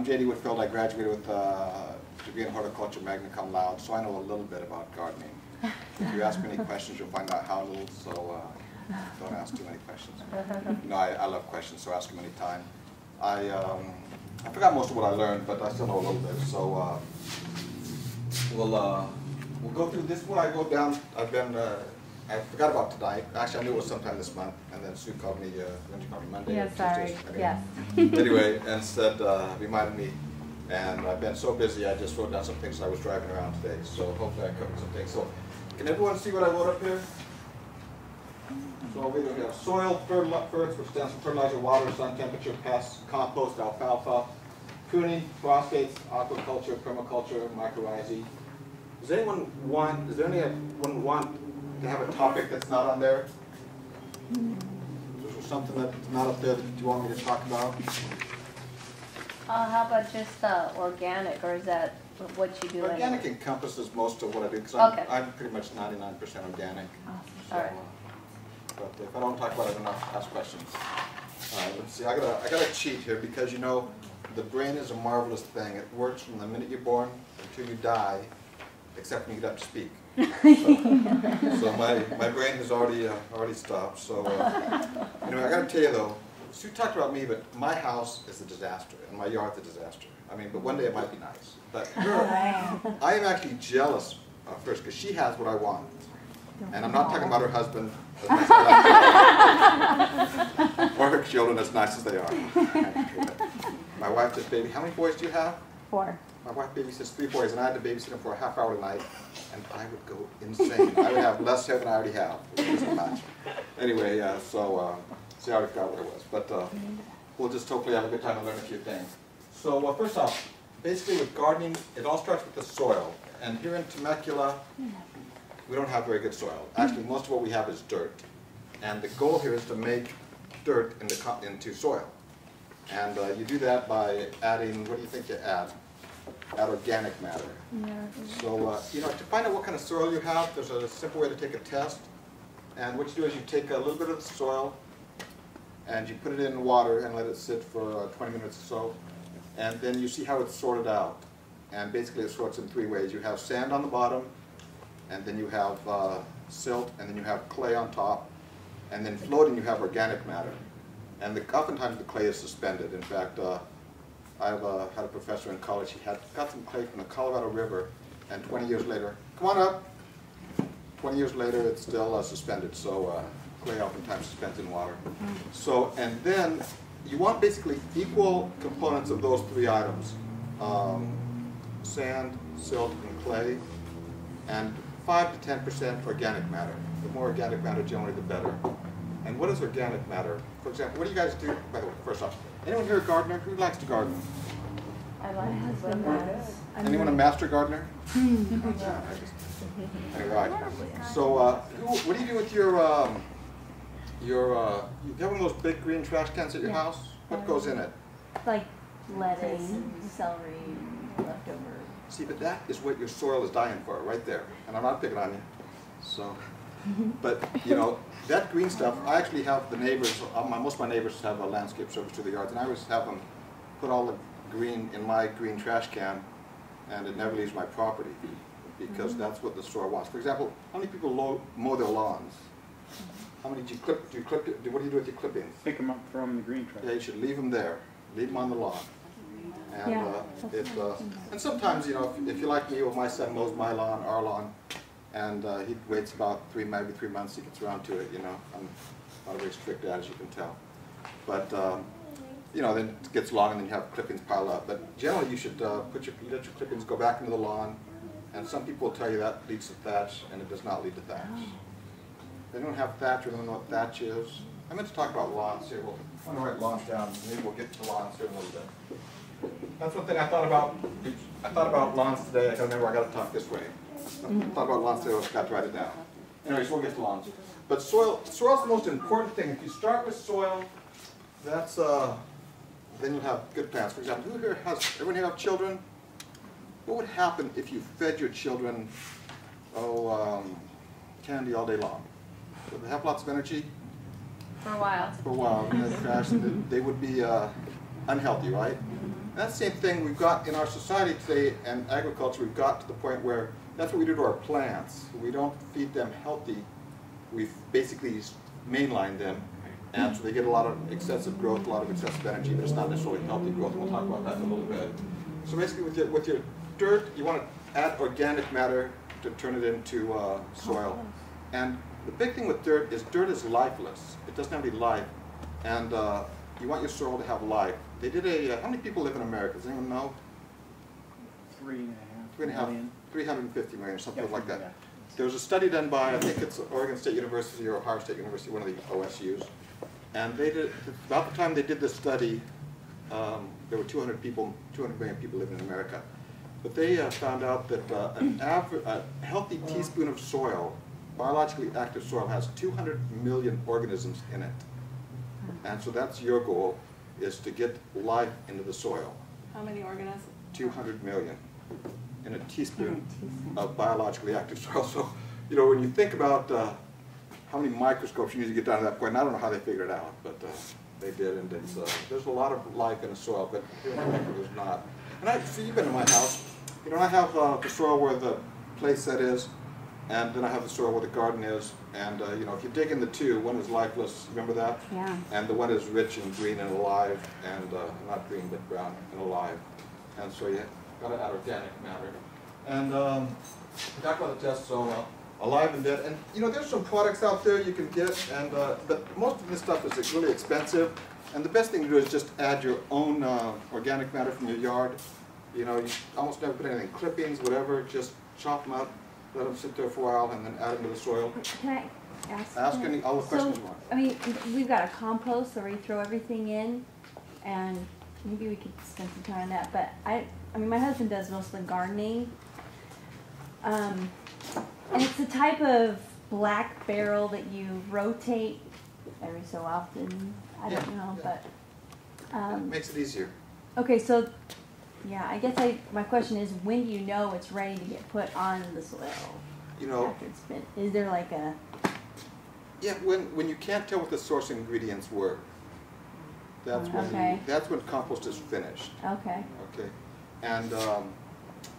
J.D. Whitfield. I graduated with a degree in horticulture, magna cum laude, so I know a little bit about gardening. If you ask me any questions, you'll find out how little, so don't ask too many questions. No, I love questions, so ask them anytime. I forgot most of what I learned, but I still know a little bit, so we'll go through this one. I go down, I forgot about tonight. Actually, I knew it was sometime this month, and then Sue called me, when did you call me, Monday? Yeah, sorry, Tuesday? yes. Anyway, and said, reminded me, and I've been so busy, I just wrote down some things I was driving around today, so hopefully I covered some things. So, can everyone see what I wrote up here? So we have soil, fertilizer, which stands for fertilizer, water, sun temperature, pests, compost, alfalfa, pruning, phosphates, aquaculture, permaculture, mycorrhizae. Does anyone want to have a topic that's not on there? Is there something that's not up there that you want me to talk about? How about just organic, or is that what you do? Organic anyway? encompasses most of what I do, because I'm pretty much 99% organic. Awesome. So, All right. But if I don't talk about it enough, ask questions. Let's see, I got a cheat here, because you know, the brain is a marvelous thing. It works from the minute you're born until you die, except when you get up to speak. So my brain has already stopped. So anyway, I got to tell you though, Sue talked about me, but my house is a disaster and my yard's a disaster. I mean, but one day it might be nice. But I am actually jealous first, because she has what I want, and I'm not talking about her husband, as nice as I like, or her children, as nice as they are. My wife just baby. How many boys do you have? 4. My wife babysits 3 boys, and I had to babysit them for a half hour tonight, and I would go insane. I would have less hair than I already have. It doesn't match. Anyway, see, I already forgot what it was, but we'll just hopefully have a good time and learn a few things. So first off, basically with gardening, it all starts with the soil. And here in Temecula, we don't have very good soil. Actually, most of what we have is dirt. And the goal here is to make dirt into soil. And you do that by adding, what do you think you add? Add organic matter. Yeah. So, you know, to find out what kind of soil you have, there's a simple way to take a test. And what you do is you take a little bit of the soil and you put it in water and let it sit for 20 minutes or so. And then you see how it's sorted out. And basically it sorts in 3 ways. You have sand on the bottom, and then you have silt, and then you have clay on top. And then floating you have organic matter. And oftentimes the clay is suspended. In fact, I've had a professor in college, he got some clay from the Colorado River, and 20 years later, come on up, 20 years later it's still suspended, so clay oftentimes suspends in water. So, and then you want basically equal components of those 3 items, sand, silt, and clay, and 5 to 10% organic matter. The more organic matter generally the better. And what is organic matter? For example, what do you guys do, by the way, first off, anyone here a gardener? Who likes to garden? I like husband. Anyone a master gardener? Anyway, right. So, what do you do with your you have one of those big green trash cans at your house? What goes in it? Like lettuce, celery, leftover. See, but that is what your soil is dying for, right there. And I'm not picking on you. So, but you know, that green stuff, I actually have the neighbors, most of my neighbors have a landscape service to the yards, and I always have them put all the green in my green trash can, and it never leaves my property, because that's what the soil wants. For example, how many people mow their lawns? How many do you clip? What do you do with your clippings? Pick them up from the green trash. Yeah, you should leave them there. Leave them on the lawn. And and sometimes, you know, if you're like me, or my son mows my lawn, our lawn, and he waits about maybe 3 months, he gets around to it, you know. I'm not a very strict dad, as you can tell. But, you know, then it gets long and then you have clippings pile up. But generally you should let your clippings go back into the lawn, and some people will tell you that leads to thatch, and it does not lead to thatch. If they don't have thatch or don't know what thatch is, I meant to talk about lawns here. Well, I'm going to write lawns down, maybe we'll get to lawns here in a little bit. That's one thing I thought about. I thought about lawns today. I gotta remember I got to talk this way. I thought about lawns today. I forgot to write it down. Anyway, so we'll get to lawns. But soil's the most important thing. If you start with soil, that's then you'll have good plants. For example, everyone here have children? What would happen if you fed your children candy all day long? Would they have lots of energy? For a while. For a while, and they crash. They would be unhealthy, right? And that's the same thing we've got in our society today and agriculture. We've got to the point where that's what we do to our plants. We don't feed them healthy. We've basically mainlined them, and so they get a lot of excessive growth, a lot of excessive energy, but it's not necessarily healthy growth. And we'll talk about that in a little bit. So basically with your dirt, you want to add organic matter to turn it into soil. And the big thing with dirt is lifeless. It doesn't have any life. And you want your soil to have life. They did how many people live in America? Does anyone know? 3.5 million. 350 million or something like that. Yeah. There was a study done by, I think it's Oregon State University or Ohio State University, one of the OSUs. And they did, about the time they did this study, there were 200 million people living in America. But they found out that a healthy teaspoon of soil, biologically active soil, has 200 million organisms in it. And so that's your goal, is to get life into the soil. How many organisms? 200 million in a teaspoon of biologically active soil. So, you know, when you think about how many microscopes you need to get down to that point, and I don't know how they figured it out, but they did, and it's, there's a lot of life in the soil, but there's not. And see, you've been to my house. You know, I have the soil where the play set is, and then I have the soil where the garden is, and you know, if you dig in the two, one is lifeless, remember that? Yeah. And the one is rich and green and alive, and not green but brown and alive. And so you got to add organic matter. And talk about the test, so alive and dead. And you know, there's some products out there you can get, and but most of this stuff is really expensive. And the best thing to do is just add your own organic matter from your yard. You know, you almost never put anything, clippings, whatever, just chop them up, let them sit there for a while, and then add them to the soil. Can I ask? Ask any, all the questions you want. I mean, we've got a compost where we throw everything in, and maybe we could spend some time on that. But I mean, my husband does most of the gardening, and it's a type of black barrel that you rotate every so often. I don't know, yeah. but It makes it easier. okay. So, yeah, I guess my question is, when do you know it's ready to get put on the soil? You know, After it's been, is there like a? yeah, when you can't tell what the source ingredients were, that's when Okay. that's when compost is finished. Okay. Okay, and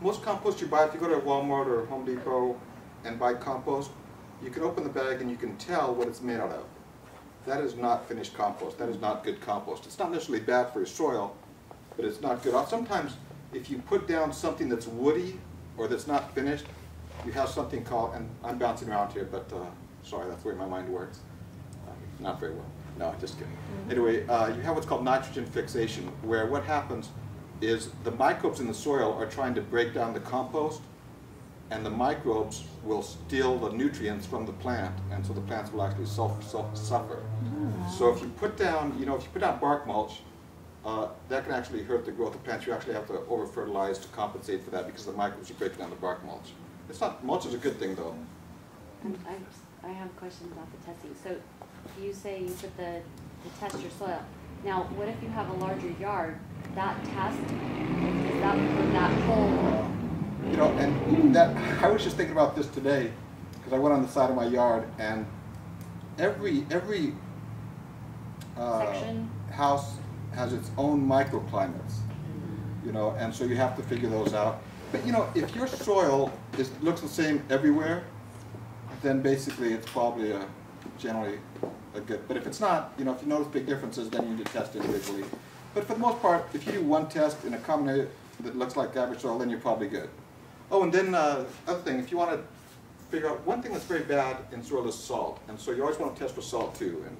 most compost you buy, if you go to Walmart or Home Depot and buy compost, you can open the bag and you can tell what it's made out of. That is not finished compost. That is not good compost. It's not necessarily bad for your soil, but it's not good. Sometimes if you put down something that's woody or that's not finished, you have something called, and I'm bouncing around here, but sorry, that's the way my mind works. Not very well. No, just kidding. Anyway, you have what's called nitrogen fixation, where what happens is the microbes in the soil are trying to break down the compost, and the microbes will steal the nutrients from the plant, and so the plants will actually suffer. So if you put down, you know, if you put down bark mulch, that can actually hurt the growth of plants. You actually have to over-fertilize to compensate for that because the microbes are breaking down the bark mulch. It's not, mulch is a good thing though. I have a question about the testing. So you say you put to test your soil. Now, what if you have a larger yard? That test, is that for that whole? You know, and that, I was just thinking about this today, because I went on the side of my yard, and every Section? house has its own microclimates, you know, and so you have to figure those out. But you know, if your soil looks the same everywhere, then basically it's probably generally a good. But if it's not, you know, if you notice big differences, then you need to test individually. But for the most part, if you do one test in a common area that looks like average soil, then you're probably good. Oh, and then other thing, if you want to figure out, one thing that's very bad in soil is salt, and so you always want to test for salt too. And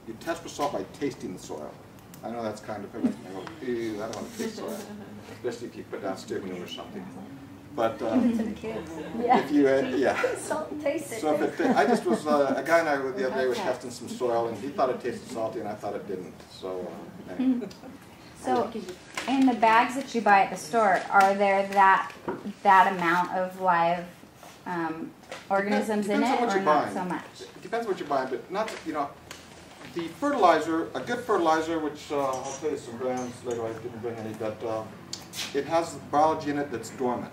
you test for salt by tasting the soil. I know that's kind of, everyone's going to go, ew, I don't want to taste soil, especially if you put down steer manure or something. But if you, yeah. Salt and taste it. So if it, I just was, a guy and I the other day were testing some soil, and he thought it tasted salty, and I thought it didn't. So anyway. So, in the bags that you buy at the store, are there that amount of live organisms in it, or not so much? It depends what you're buying, but not, you know, the fertilizer, a good fertilizer, which I'll tell you some brands later, I didn't bring any, but it has biology in it that's dormant.